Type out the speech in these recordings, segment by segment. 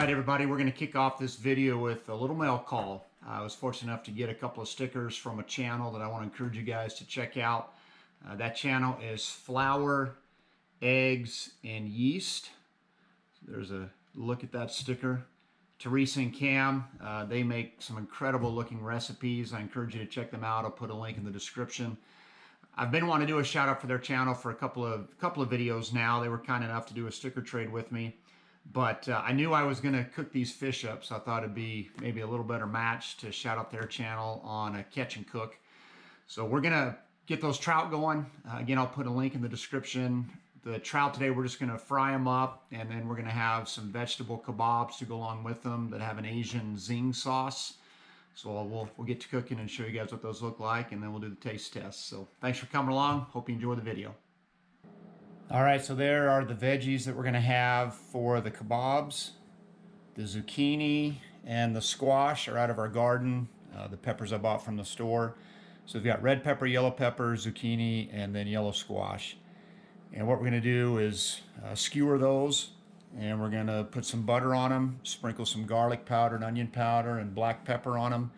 right, everybody, we're going to kick off this video with a little mail call. I was fortunate enough to get a couple of stickers from a channel that I want to encourage you guys to check out. That channel is Flour, Eggs, and Yeast. There's a look at that sticker. Teresa and Cam, they make some incredible looking recipes. I encourage you to check them out. I'll put a link in the description. I've been wanting to do a shout out for their channel for a couple of videos now. They were kind enough to do a sticker trade with me. But I knew I was going to cook these fish up, so I thought it'd be maybe a little better match to shout out their channel on a catch and cook. So we're going to get those trout going. Again, I'll put a link in the description. The trout today, we're just going to fry them up, and then we're going to have some vegetable kabobs to go along with them that have an Asian zing sauce. So we'll get to cooking and show you guys what those look like, and then we'll do the taste test. So thanks for coming along. Hope you enjoy the video. All right, so there are the veggies that we're going to have for the kabobs. The zucchini and the squash are out of our garden. The peppers I bought from the store. So we've got red pepper, yellow pepper, zucchini, and then yellow squash. And what we're going to do is skewer those, and we're going to put some butter on them, sprinkle some garlic powder and onion powder and black pepper on them,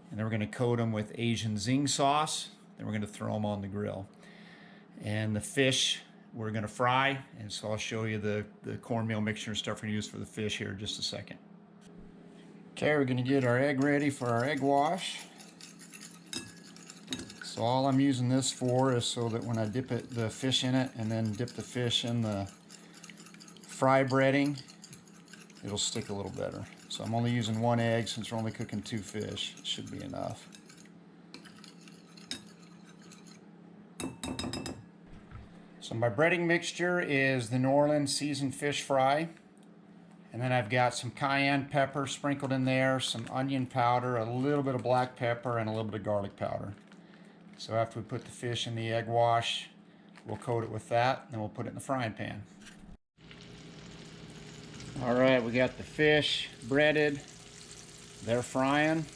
and then we're going to coat them with Asian zing sauce. Then we're going to throw them on the grill. And the fish we're going to fry, and so I'll show you the cornmeal mixture and stuff we're going to use for the fish here in just a second. Okay, we're going to get our egg ready for our egg wash. So all I'm using this for is so that when I dip the fish in it and then dip the fish in the fry breading, it'll stick a little better. So I'm only using one egg since we're only cooking 2 fish. It should be enough. So my breading mixture is the New Orleans seasoned fish fry. And then I've got some cayenne pepper sprinkled in there, some onion powder, a little bit of black pepper, and a little bit of garlic powder. So after we put the fish in the egg wash, we'll coat it with that, and then we'll put it in the frying pan. All right, we got the fish breaded. They're frying.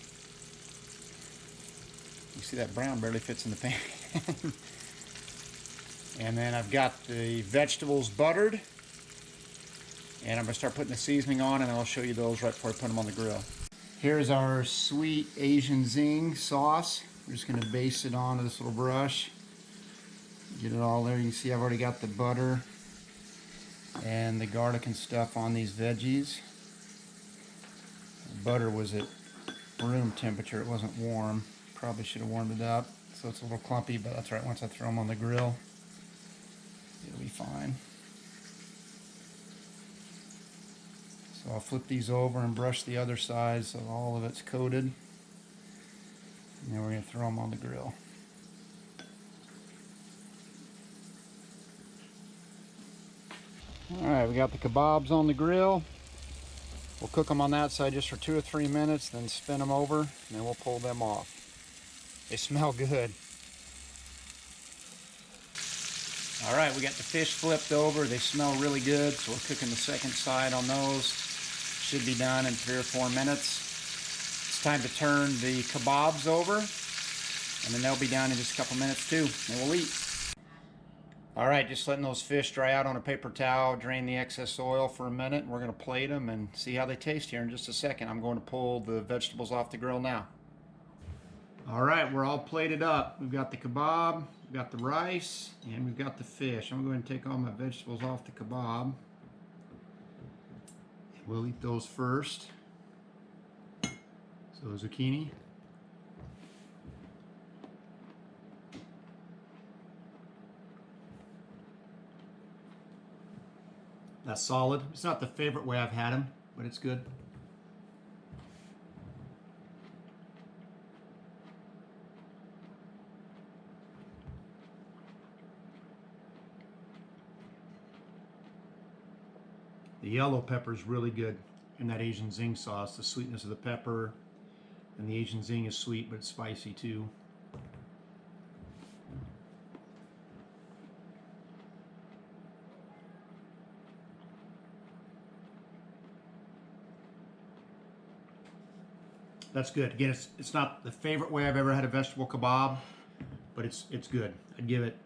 You see that brown barely fits in the pan. And then I've got the vegetables buttered. And I'm going to start putting the seasoning on, and I'll show you those right before I put them on the grill. Here's our sweet Asian zing sauce. We're just going to base it onto this little brush. Get it all there. You can see I've already got the butter and the garlic and stuff on these veggies. The butter was at room temperature. It wasn't warm. Probably should have warmed it up. So it's a little clumpy, but that's right. Once I throw them on the grill, it'll be fine. So I'll flip these over and brush the other side so all of it's coated. And then we're going to throw them on the grill. Alright, we got the kabobs on the grill. We'll cook them on that side just for 2 or 3 minutes, then spin them over, and then we'll pull them off. They smell good. Alright, we got the fish flipped over. They smell really good, so we're cooking the second side on those. Should be done in 3 or 4 minutes. It's time to turn the kabobs over, and then they'll be done in just a couple minutes too, and we'll eat. Alright, just letting those fish dry out on a paper towel, drain the excess oil for a minute, and we're going to plate them and see how they taste here in just a second. I'm going to pull the vegetables off the grill now. Alright, we're all plated up. We've got the kebab, we've got the rice, and we've got the fish. I'm going to take all my vegetables off the kebab. We'll eat those first. So zucchini. That's solid. It's not the favorite way I've had them, but it's good. The yellow pepper is really good in that Asian zing sauce. The sweetness of the pepper, and the Asian zing is sweet, but it's spicy too. That's good. Again, it's not the favorite way I've ever had a vegetable kebab, but it's good. I'd give it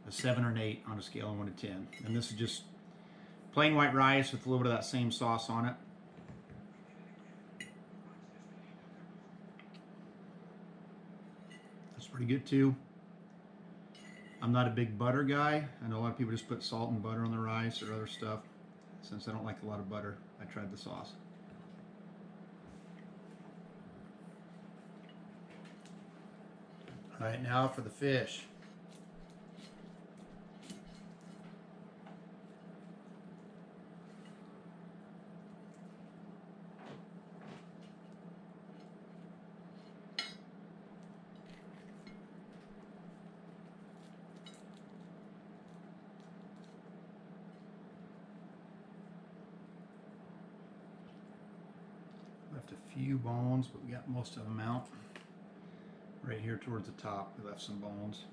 a 7 or an 8 on a scale of 1 to 10. And this is just plain white rice with a little bit of that same sauce on it. pretty good too. I'm not a big butter guy. I know a lot of people just put salt and butter on the rice or other stuff. Since I don't like a lot of butter, I tried the sauce. All right, now for the fish. Left a few bones, but we got most of them out. Right here towards the top, we left some bones.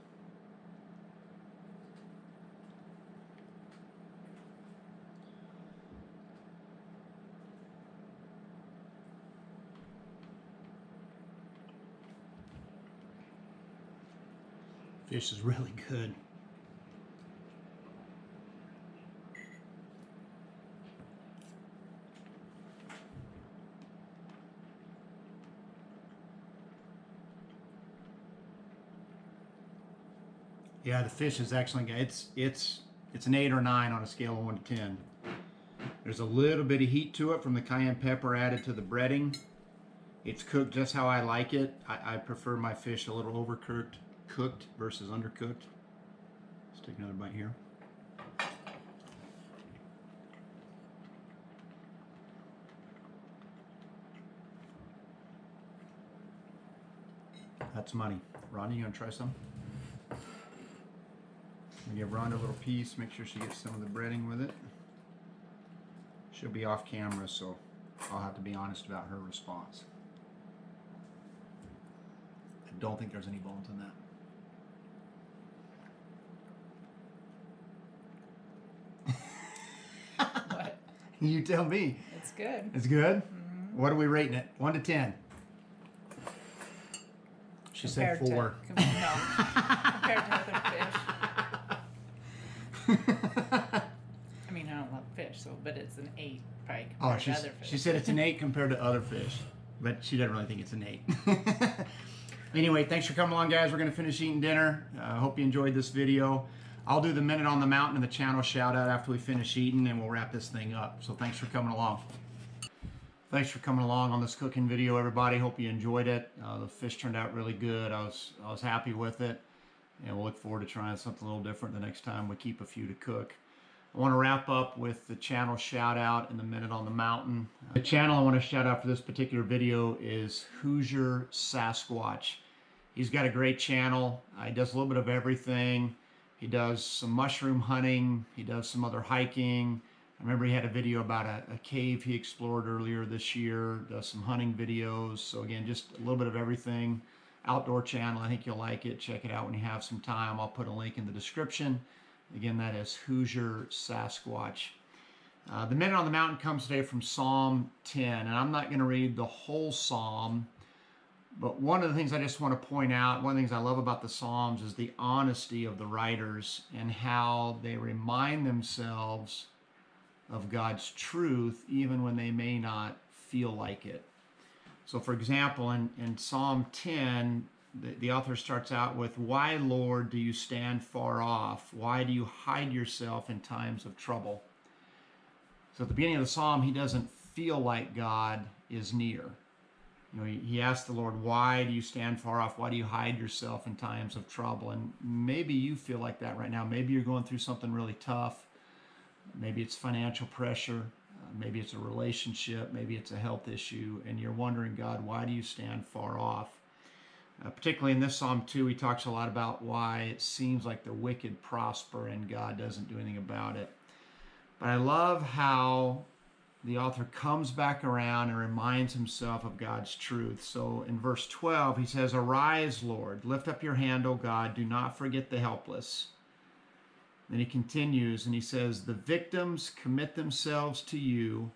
Fish is really good. Yeah, the fish is excellent. It's an 8 or 9 on a scale of 1 to 10. There's a little bit of heat to it from the cayenne pepper added to the breading. It's cooked just how I like it. I prefer my fish a little cooked versus undercooked. Let's take another bite here. That's money. Ronnie, you gonna try some? We give Rhonda a little piece, make sure she gets some of the breading with it. She'll be off camera, so I'll have to be honest about her response. I don't think there's any bones in that. What? You tell me. It's good. It's good? Mm-hmm. What are we rating it? 1 to 10? She said 4. No. Compared to other fish. I mean, I don't love fish, but it's an 8 probably compared to other fish. She said it's an 8 compared to other fish, but she doesn't really think it's an 8. Anyway, thanks for coming along, guys. We're going to finish eating dinner. I hope you enjoyed this video. I'll do the Minute on the Mountain and the channel shout out after we finish eating, and we'll wrap this thing up. So thanks for coming along. Thanks for coming along on this cooking video, everybody. Hope you enjoyed it. The fish turned out really good. I was happy with it, and we'll look forward to trying something a little different the next time we keep a few to cook. I want to wrap up with the channel shout out and the Minute on the Mountain. The channel I want to shout out for this particular video is Hoosier Sasquatch. He's got a great channel. He does a little bit of everything. He does some mushroom hunting. He does some other hiking. I remember he had a video about a cave he explored earlier this year. Does some hunting videos. So again, just a little bit of everything. Outdoor channel. I think you'll like it. Check it out when you have some time. I'll put a link in the description. Again, that is Hoosier Sasquatch. The Minute on the Mountain comes today from Psalm 10, and I'm not going to read the whole psalm, but one of the things I just want to point out, one of the things I love about the Psalms is the honesty of the writers and how they remind themselves of God's truth even when they may not feel like it. So for example, in Psalm 10, the author starts out with, "Why, Lord, do you stand far off? Why do you hide yourself in times of trouble?" So at the beginning of the psalm, he doesn't feel like God is near. You know, he asks the Lord, "Why do you stand far off? Why do you hide yourself in times of trouble?" And maybe you feel like that right now. Maybe you're going through something really tough. Maybe it's financial pressure. Maybe it's a relationship. Maybe it's a health issue. And you're wondering, God, why do you stand far off? Particularly in this psalm too, he talks a lot about why it seems like the wicked prosper and God doesn't do anything about it. But I love how the author comes back around and reminds himself of God's truth. So in verse 12, he says, "Arise, Lord, lift up your hand, O God, do not forget the helpless." Then he continues and he says, "The victims commit themselves to you.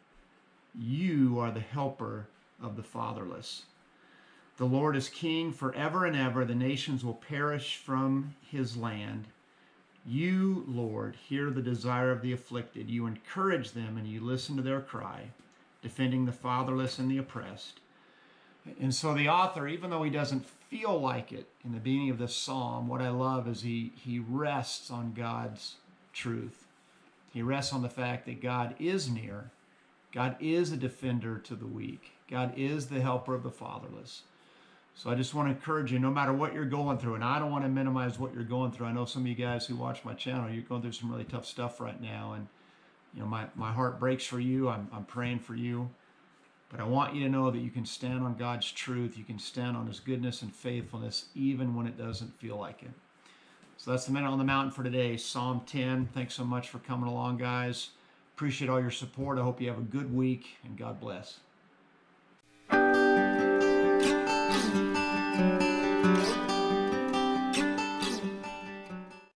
You are the helper of the fatherless. The Lord is king forever and ever. The nations will perish from his land. You, Lord, hear the desire of the afflicted. You encourage them and you listen to their cry, defending the fatherless and the oppressed. And so the author, even though he doesn't feel like it in the beginning of this psalm, what I love is he rests on God's truth. He rests on the fact that God is near. God is a defender to the weak. God is the helper of the fatherless. So I just want to encourage you, no matter what you're going through, and I don't want to minimize what you're going through. I know some of you guys who watch my channel, you're going through some really tough stuff right now. And you know, my heart breaks for you. I'm praying for you. But I want you to know that you can stand on God's truth. You can stand on his goodness and faithfulness, even when it doesn't feel like it. So that's the Minute on the Mountain for today, Psalm 10. Thanks so much for coming along, guys. Appreciate all your support. I hope you have a good week, and God bless.